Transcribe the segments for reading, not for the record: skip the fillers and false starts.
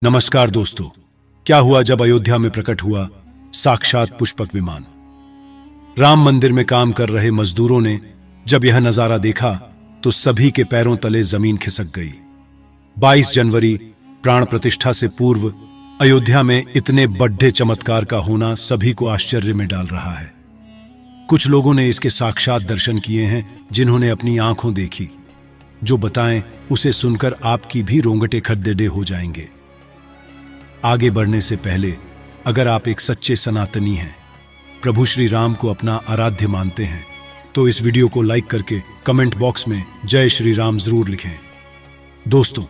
नमस्कार दोस्तों। क्या हुआ जब अयोध्या में प्रकट हुआ साक्षात पुष्पक विमान। राम मंदिर में काम कर रहे मजदूरों ने जब यह नजारा देखा तो सभी के पैरों तले जमीन खिसक गई। 22 जनवरी प्राण प्रतिष्ठा से पूर्व अयोध्या में इतने बड़े चमत्कार का होना सभी को आश्चर्य में डाल रहा है। कुछ लोगों ने इसके साक्षात दर्शन किए हैं, जिन्होंने अपनी आंखों देखी। जो बताएं उसे सुनकर आपकी भी रोंगटे खड़ेडे हो जाएंगे। आगे बढ़ने से पहले अगर आप एक सच्चे सनातनी हैं, प्रभु श्री राम को अपना आराध्य मानते हैं, तो इस वीडियो को लाइक करके कमेंट बॉक्स में जय श्री राम जरूर लिखें। दोस्तों,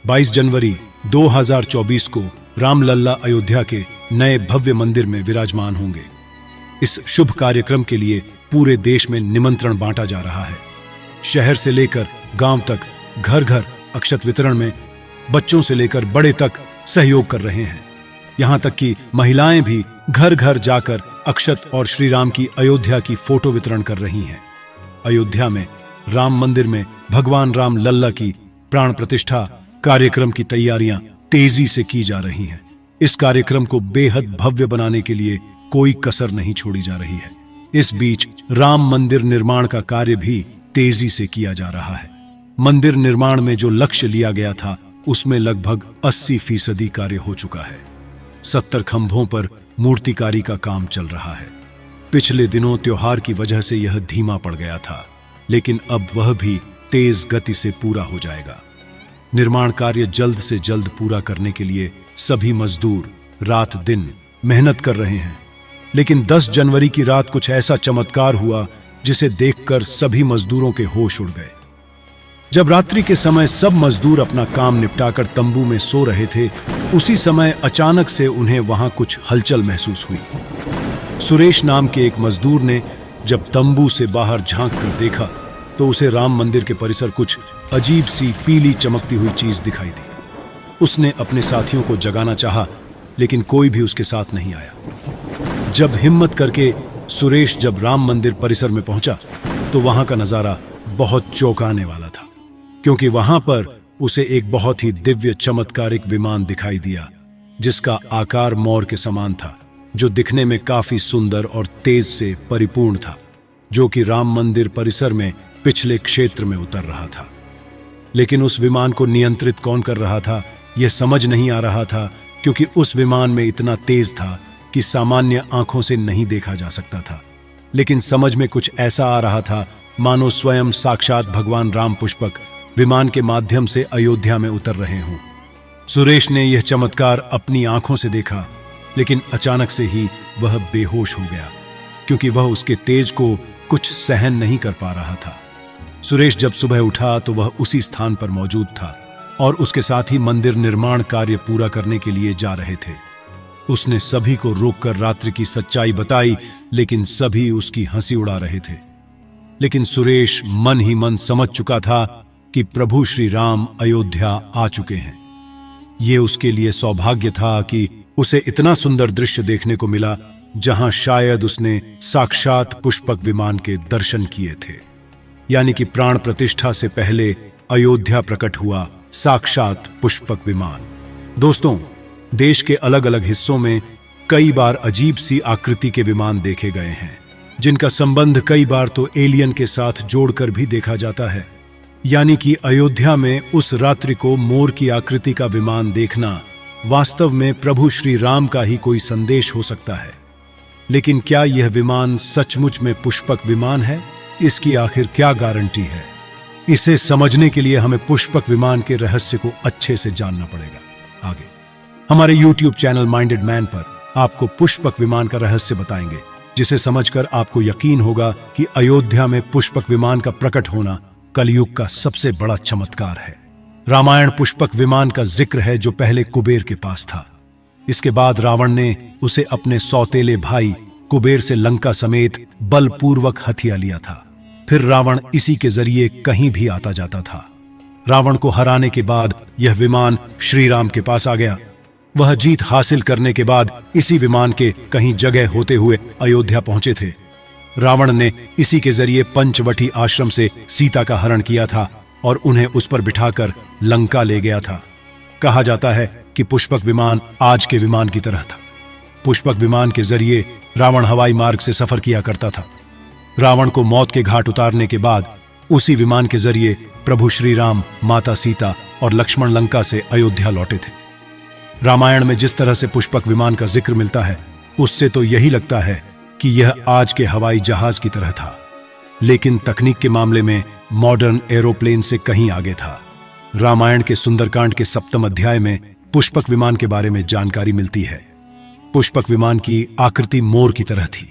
22 जनवरी 2024 को रामलल्ला अयोध्या के नए भव्य मंदिर में विराजमान होंगे। इस शुभ कार्यक्रम के लिए पूरे देश में निमंत्रण बांटा जा रहा है। शहर से लेकर गांव तक घर घर अक्षत वितरण में बच्चों से लेकर बड़े तक सहयोग कर रहे हैं। यहां तक कि महिलाएं भी घर घर जाकर अक्षत और श्री राम की अयोध्या की फोटो वितरण कर रही हैं। अयोध्या में राम मंदिर में भगवान राम लल्ला की प्राण प्रतिष्ठा कार्यक्रम की तैयारियां तेजी से की जा रही हैं। इस कार्यक्रम को बेहद भव्य बनाने के लिए कोई कसर नहीं छोड़ी जा रही है। इस बीच राम मंदिर निर्माण का कार्य भी तेजी से किया जा रहा है। मंदिर निर्माण में जो लक्ष्य लिया गया था उसमें लगभग 80% कार्य हो चुका है। 70 खंभों पर मूर्तिकारी का काम चल रहा है। पिछले दिनों त्योहार की वजह से यह धीमा पड़ गया था, लेकिन अब वह भी तेज गति से पूरा हो जाएगा। निर्माण कार्य जल्द से जल्द पूरा करने के लिए सभी मजदूर रात दिन मेहनत कर रहे हैं। लेकिन 10 जनवरी की रात कुछ ऐसा चमत्कार हुआ जिसे देखकर सभी मजदूरों के होश उड़ गए। जब रात्रि के समय सब मजदूर अपना काम निपटाकर तंबू में सो रहे थे, उसी समय अचानक से उन्हें वहां कुछ हलचल महसूस हुई। सुरेश नाम के एक मजदूर ने जब तंबू से बाहर झांक कर देखा तो उसे राम मंदिर के परिसर कुछ अजीब सी पीली चमकती हुई चीज दिखाई दी। उसने अपने साथियों को जगाना चाहा, लेकिन कोई भी उसके साथ नहीं आया। जब हिम्मत करके सुरेश जब राम मंदिर परिसर में पहुंचा तो वहां का नजारा बहुत चौंकाने वाला था, क्योंकि वहां पर उसे एक बहुत ही दिव्य चमत्कारिक विमान दिखाई दिया, जिसका आकार मोर के समान था, जो दिखने में काफी सुंदर और तेज से परिपूर्ण था, जो कि राम मंदिर परिसर में पिछले क्षेत्र में उतर रहा था। लेकिन उस विमान को नियंत्रित कौन कर रहा था, यह समझ नहीं आ रहा था, क्योंकि उस विमान में इतना तेज था कि सामान्य आंखों से नहीं देखा जा सकता था। लेकिन समझ में कुछ ऐसा आ रहा था मानो स्वयं साक्षात भगवान राम पुष्पक विमान के माध्यम से अयोध्या में उतर रहे हों। सुरेश ने यह चमत्कार अपनी आंखों से देखा, लेकिन अचानक से ही वह बेहोश हो गया, क्योंकि वह उसके तेज को कुछ सहन नहीं कर पा रहा था। सुरेश जब सुबह उठा तो वह उसी स्थान पर मौजूद था और उसके साथ ही मंदिर निर्माण कार्य पूरा करने के लिए जा रहे थे। उसने सभी को रोककर रात्रि की सच्चाई बताई, लेकिन सभी उसकी हंसी उड़ा रहे थे। लेकिन सुरेश मन ही मन समझ चुका था कि प्रभु श्री राम अयोध्या आ चुके हैं। यह उसके लिए सौभाग्य था कि उसे इतना सुंदर दृश्य देखने को मिला, जहां शायद उसने साक्षात पुष्पक विमान के दर्शन किए थे। यानी कि प्राण प्रतिष्ठा से पहले अयोध्या प्रकट हुआ साक्षात पुष्पक विमान। दोस्तों, देश के अलग अलग हिस्सों में कई बार अजीब सी आकृति के विमान देखे गए हैं, जिनका संबंध कई बार तो एलियन के साथ जोड़कर भी देखा जाता है। यानी कि अयोध्या में उस रात्रि को मोर की आकृति का विमान देखना वास्तव में प्रभु श्री राम का ही कोई संदेश हो सकता है। लेकिन क्या यह विमान सचमुच में पुष्पक विमान है? इसकी आखिर क्या गारंटी है? इसे समझने के लिए हमें पुष्पक विमान के रहस्य को अच्छे से जानना पड़ेगा। आगे हमारे YouTube चैनल माइंडेड मैन पर आपको पुष्पक विमान का रहस्य बताएंगे, जिसे समझकर आपको यकीन होगा कि अयोध्या में पुष्पक विमान का प्रकट होना कलयुग का सबसे बड़ा चमत्कार है। रामायण पुष्पक विमान का जिक्र है, जो पहले कुबेर के पास था। इसके बाद रावण ने उसे अपने सौतेले भाई कुबेर से लंका समेत बलपूर्वक हथिया लिया था। फिर रावण इसी के जरिए कहीं भी आता जाता था। रावण को हराने के बाद यह विमान श्री राम के पास आ गया। वह जीत हासिल करने के बाद इसी विमान के कहीं जगह होते हुए अयोध्या पहुंचे थे। रावण ने इसी के जरिए पंचवटी आश्रम से सीता का हरण किया था और उन्हें उस पर बिठाकर लंका ले गया था। कहा जाता है कि पुष्पक विमान आज के विमान की तरह था। पुष्पक विमान के जरिए रावण हवाई मार्ग से सफर किया करता था। रावण को मौत के घाट उतारने के बाद उसी विमान के जरिए प्रभु श्री राम, माता सीता और लक्ष्मण लंका से अयोध्या लौटे थे। रामायण में जिस तरह से पुष्पक विमान का जिक्र मिलता है, उससे तो यही लगता है कि यह आज के हवाई जहाज की तरह था, लेकिन तकनीक के मामले में मॉडर्न एरोप्लेन से कहीं आगे था। रामायण के सुंदरकांड के 7वें अध्याय में पुष्पक विमान के बारे में जानकारी मिलती है। पुष्पक विमान की आकृति मोर की तरह थी।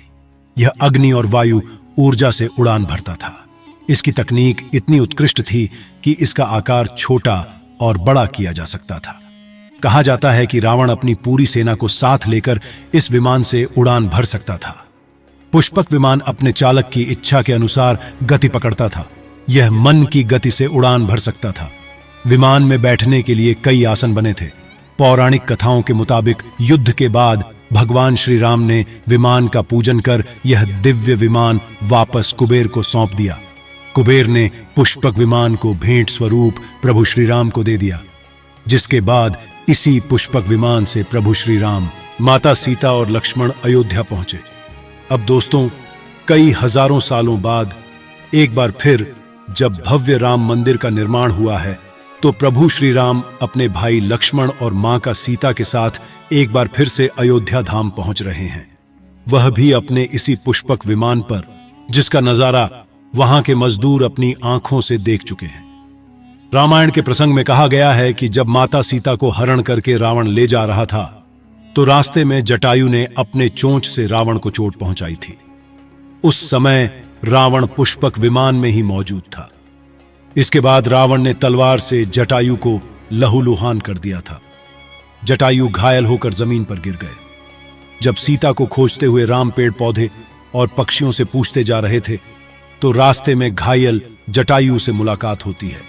यह अग्नि और वायु ऊर्जा से उड़ान भरता था। इसकी तकनीक इतनी उत्कृष्ट थी कि इसका आकार छोटा और बड़ा किया जा सकता था। कहा जाता है कि रावण अपनी पूरी सेना को साथ लेकर इस विमान से उड़ान भर सकता था। पुष्पक विमान अपने चालक की इच्छा के अनुसार गति पकड़ता था। यह मन की गति से उड़ान भर सकता था। विमान में बैठने के लिए कई आसन बने थे। पौराणिक कथाओं के मुताबिक युद्ध के बाद भगवान श्री राम ने विमान का पूजन कर यह दिव्य विमान वापस कुबेर को सौंप दिया। कुबेर ने पुष्पक विमान को भेंट स्वरूप प्रभु श्री राम को दे दिया, जिसके बाद इसी पुष्पक विमान से प्रभु श्री राम, माता सीता और लक्ष्मण अयोध्या पहुंचे। अब दोस्तों, कई हजारों सालों बाद एक बार फिर जब भव्य राम मंदिर का निर्माण हुआ है, तो प्रभु श्री राम अपने भाई लक्ष्मण और मां का सीता के साथ एक बार फिर से अयोध्या धाम पहुंच रहे हैं। वह भी अपने इसी पुष्पक विमान पर, जिसका नजारा वहां के मजदूर अपनी आंखों से देख चुके हैं। रामायण के प्रसंग में कहा गया है कि जब माता सीता को हरण करके रावण ले जा रहा था, तो रास्ते में जटायु ने अपने चोंच से रावण को चोट पहुंचाई थी। उस समय रावण पुष्पक विमान में ही मौजूद था। इसके बाद रावण ने तलवार से जटायु को लहूलुहान कर दिया था। जटायु घायल होकर जमीन पर गिर गए। जब सीता को खोजते हुए राम पेड़ पौधे और पक्षियों से पूछते जा रहे थे, तो रास्ते में घायल जटायु से मुलाकात होती है।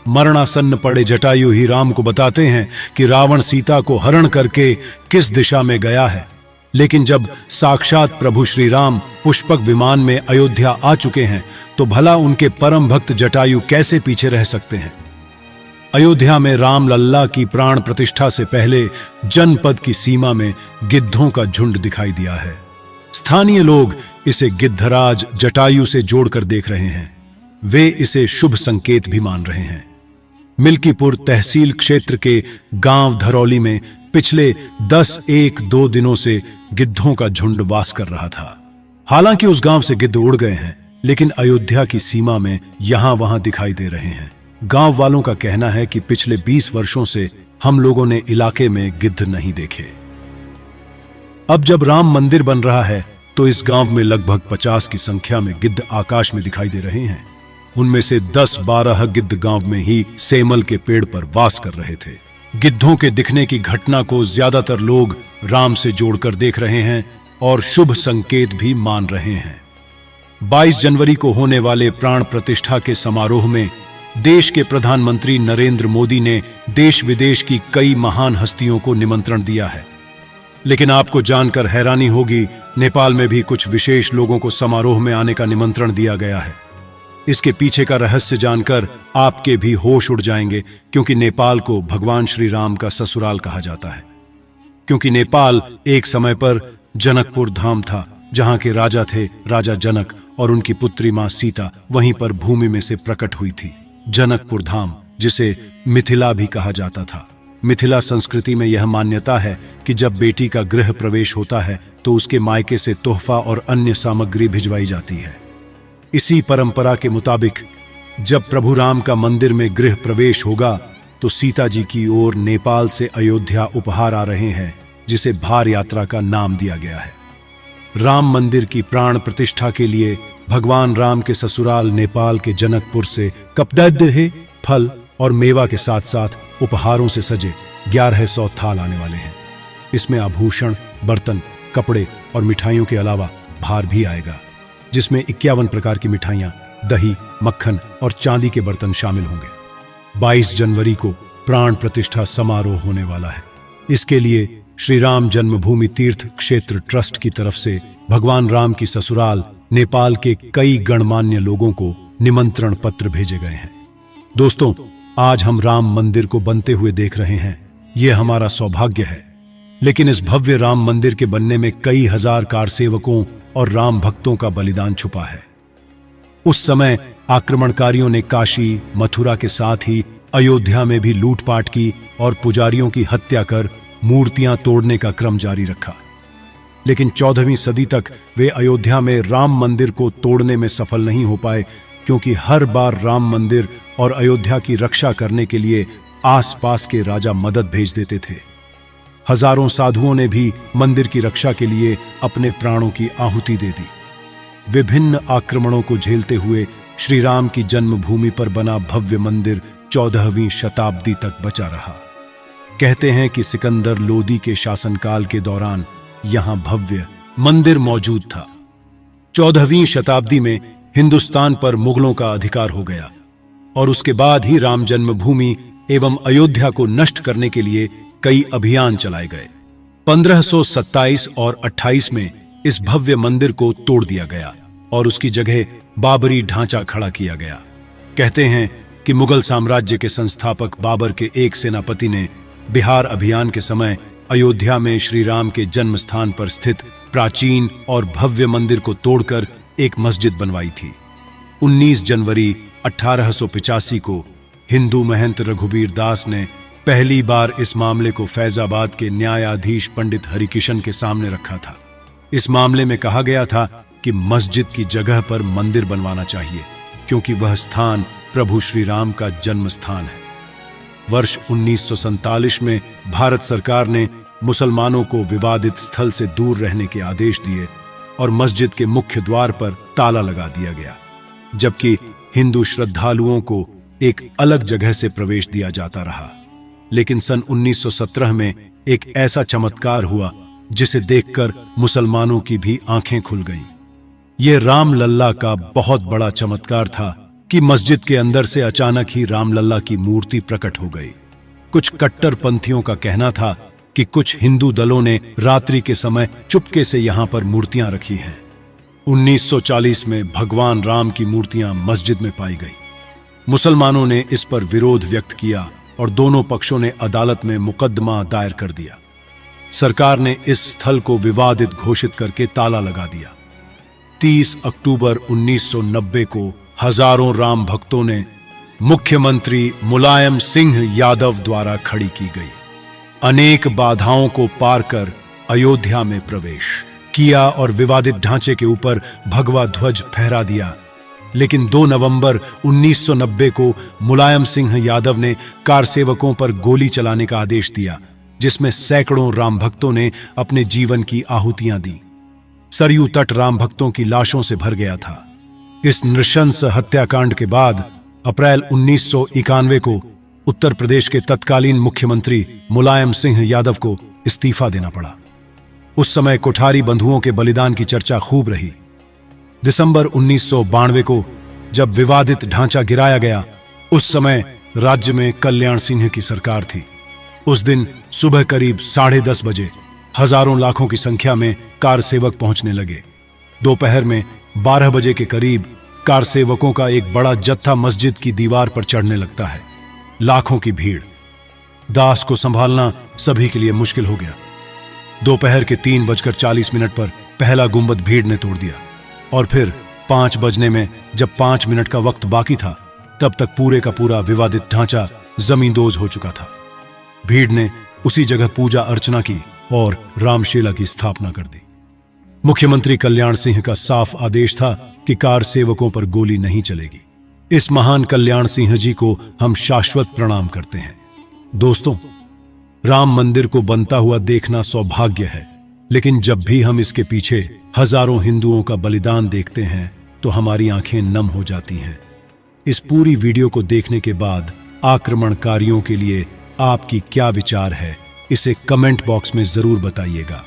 मरणासन्न पड़े जटायु ही राम को बताते हैं कि रावण सीता को हरण करके किस दिशा में गया है। लेकिन जब साक्षात प्रभु श्री राम पुष्पक विमान में अयोध्या आ चुके हैं, तो भला उनके परम भक्त जटायु कैसे पीछे रह सकते हैं। अयोध्या में राम लल्ला की प्राण प्रतिष्ठा से पहले जनपद की सीमा में गिद्धों का झुंड दिखाई दिया है। स्थानीय लोग इसे गिद्धराज जटायु से जोड़कर देख रहे हैं। वे इसे शुभ संकेत भी मान रहे हैं। मिल्कीपुर तहसील क्षेत्र के गांव धरौली में पिछले 10-1-2 दिनों से गिद्धों का झुंड वास कर रहा था। हालांकि उस गांव से गिद्ध उड़ गए हैं, लेकिन अयोध्या की सीमा में यहां वहां दिखाई दे रहे हैं। गांव वालों का कहना है कि पिछले 20 वर्षों से हम लोगों ने इलाके में गिद्ध नहीं देखे। अब जब राम मंदिर बन रहा है, तो इस गांव में लगभग 50 की संख्या में गिद्ध आकाश में दिखाई दे रहे हैं। उनमें से 10-12 गिद्ध गांव में ही सेमल के पेड़ पर वास कर रहे थे। गिद्धों के दिखने की घटना को ज्यादातर लोग राम से जोड़कर देख रहे हैं और शुभ संकेत भी मान रहे हैं। 22 जनवरी को होने वाले प्राण प्रतिष्ठा के समारोह में देश के प्रधानमंत्री नरेंद्र मोदी ने देश विदेश की कई महान हस्तियों को निमंत्रण दिया है। लेकिन आपको जानकर हैरानी होगी, नेपाल में भी कुछ विशेष लोगों को समारोह में आने का निमंत्रण दिया गया है। इसके पीछे का रहस्य जानकर आपके भी होश उड़ जाएंगे, क्योंकि नेपाल को भगवान श्री राम का ससुराल कहा जाता है। क्योंकि नेपाल एक समय पर जनकपुर धाम था, जहां के राजा थे राजा जनक, और उनकी पुत्री मां सीता वहीं पर भूमि में से प्रकट हुई थी। जनकपुर धाम, जिसे मिथिला भी कहा जाता था। मिथिला संस्कृति में यह मान्यता है कि जब बेटी का गृह प्रवेश होता है, तो उसके मायके से तोहफा और अन्य सामग्री भिजवाई जाती है। इसी परंपरा के मुताबिक जब प्रभु राम का मंदिर में गृह प्रवेश होगा, तो सीता जी की ओर नेपाल से अयोध्या उपहार आ रहे हैं, जिसे भार यात्रा का नाम दिया गया है। राम मंदिर की प्राण प्रतिष्ठा के लिए भगवान राम के ससुराल नेपाल के जनकपुर से कपदह, फल और मेवा के साथ साथ उपहारों से सजे 1100 थाल आने वाले हैं। इसमें आभूषण, बर्तन, कपड़े और मिठाइयों के अलावा भार भी आएगा, जिसमें 51 प्रकार की मिठाइयां, दही, मक्खन और चांदी के बर्तन शामिल होंगे। 22 जनवरी को प्राण प्रतिष्ठा समारोह होने वाला है। इसके लिए श्री राम जन्मभूमि तीर्थ क्षेत्र ट्रस्ट की तरफ से भगवान राम की ससुराल नेपाल के कई गणमान्य लोगों को निमंत्रण पत्र भेजे गए हैं। दोस्तों, आज हम राम मंदिर को बनते हुए देख रहे हैं, ये हमारा सौभाग्य है। लेकिन इस भव्य राम मंदिर के बनने में कई हजार कारसेवकों और राम भक्तों का बलिदान छुपा है। उस समय आक्रमणकारियों ने काशी, मथुरा के साथ ही अयोध्या में भी लूटपाट की और पुजारियों की हत्या कर मूर्तियां तोड़ने का क्रम जारी रखा। लेकिन 14वीं सदी तक वे अयोध्या में राम मंदिर को तोड़ने में सफल नहीं हो पाए, क्योंकि हर बार राम मंदिर और अयोध्या की रक्षा करने के लिए आसपास के राजा मदद भेज देते थे। हजारों साधुओं ने भी मंदिर की रक्षा के लिए अपने प्राणों की आहुति दे दी। विभिन्न आक्रमणों को झेलते हुए श्री राम की जन्मभूमि पर बना भव्य मंदिर 14वीं शताब्दी तक बचा रहा। कहते हैं कि सिकंदर लोदी के शासनकाल के दौरान यहां भव्य मंदिर मौजूद था। 14वीं शताब्दी में हिंदुस्तान पर मुगलों का अधिकार हो गया और उसके बाद ही राम जन्मभूमि एवं अयोध्या को नष्ट करने के लिए कई अभियान चलाए गए। 1527 और 28 में इस भव्य मंदिर को तोड़ दिया गया और उसकी जगह बाबरी ढांचा खड़ा किया गया। कहते हैं कि मुगल साम्राज्य के संस्थापक बाबर के एक सेनापति ने बिहार अभियान के समय अयोध्या में श्री राम के जन्म स्थान पर स्थित प्राचीन और भव्य मंदिर को तोड़कर एक मस्जिद बनवाई थी। 19 जनवरी 1885 को हिंदू महंत रघुबीर दास ने पहली बार इस मामले को फैजाबाद के न्यायाधीश पंडित हरिकिशन के सामने रखा था। इस मामले में कहा गया था कि मस्जिद की जगह पर मंदिर बनवाना चाहिए, क्योंकि वह स्थान प्रभु श्री राम का जन्म स्थान है। वर्ष 1947 में भारत सरकार ने मुसलमानों को विवादित स्थल से दूर रहने के आदेश दिए और मस्जिद के मुख्य द्वार पर ताला लगा दिया गया, जबकि हिंदू श्रद्धालुओं को एक अलग जगह से प्रवेश दिया जाता रहा। लेकिन सन 1917 में एक ऐसा चमत्कार हुआ जिसे देखकर मुसलमानों की भी आंखें खुल गईं। यह रामलल्ला का बहुत बड़ा चमत्कार था कि मस्जिद के अंदर से अचानक ही रामलल्ला की मूर्ति प्रकट हो गई। कुछ कट्टरपंथियों का कहना था कि कुछ हिंदू दलों ने रात्रि के समय चुपके से यहां पर मूर्तियां रखी हैं। 1940 में भगवान राम की मूर्तियां मस्जिद में पाई गई। मुसलमानों ने इस पर विरोध व्यक्त किया और दोनों पक्षों ने अदालत में मुकदमा दायर कर दिया। सरकार ने इस स्थल को विवादित घोषित करके ताला लगा दिया। 30 अक्टूबर 1990 को हजारों राम भक्तों ने मुख्यमंत्री मुलायम सिंह यादव द्वारा खड़ी की गई अनेक बाधाओं को पार कर अयोध्या में प्रवेश किया और विवादित ढांचे के ऊपर भगवा ध्वज फहरा दिया। लेकिन 2 नवंबर 1990 को मुलायम सिंह यादव ने कारसेवकों पर गोली चलाने का आदेश दिया, जिसमें सैकड़ों राम भक्तों ने अपने जीवन की आहुतियां दी। सरयू तट राम भक्तों की लाशों से भर गया था। इस नृशंस हत्याकांड के बाद अप्रैल 1991 को उत्तर प्रदेश के तत्कालीन मुख्यमंत्री मुलायम सिंह यादव को इस्तीफा देना पड़ा। उस समय कोठारी बंधुओं के बलिदान की चर्चा खूब रही। दिसंबर 1992 को जब विवादित ढांचा गिराया गया, उस समय राज्य में कल्याण सिंह की सरकार थी। उस दिन सुबह करीब 10:30 बजे हजारों लाखों की संख्या में कार सेवक पहुंचने लगे। दोपहर में 12 बजे के करीब कार सेवकों का एक बड़ा जत्था मस्जिद की दीवार पर चढ़ने लगता है। लाखों की भीड़, दास को संभालना सभी के लिए मुश्किल हो गया। दोपहर के 3:40 पर पहला गुंबद भीड़ ने तोड़ दिया और फिर 5 बजने में जब 5 मिनट का वक्त बाकी था, तब तक पूरे का पूरा विवादित ढांचा जमींदोज हो चुका था। भीड़ ने उसी जगह पूजा अर्चना की और रामशेला की स्थापना कर दी। मुख्यमंत्री कल्याण सिंह का साफ आदेश था कि कार सेवकों पर गोली नहीं चलेगी। इस महान कल्याण सिंह जी को हम शाश्वत प्रणाम करते हैं। दोस्तों, राम मंदिर को बनता हुआ देखना सौभाग्य है, लेकिन जब भी हम इसके पीछे हजारों हिंदुओं का बलिदान देखते हैं तो हमारी आंखें नम हो जाती हैं। इस पूरी वीडियो को देखने के बाद आक्रमणकारियों के लिए आपकी क्या विचार है, इसे कमेंट बॉक्स में जरूर बताइएगा।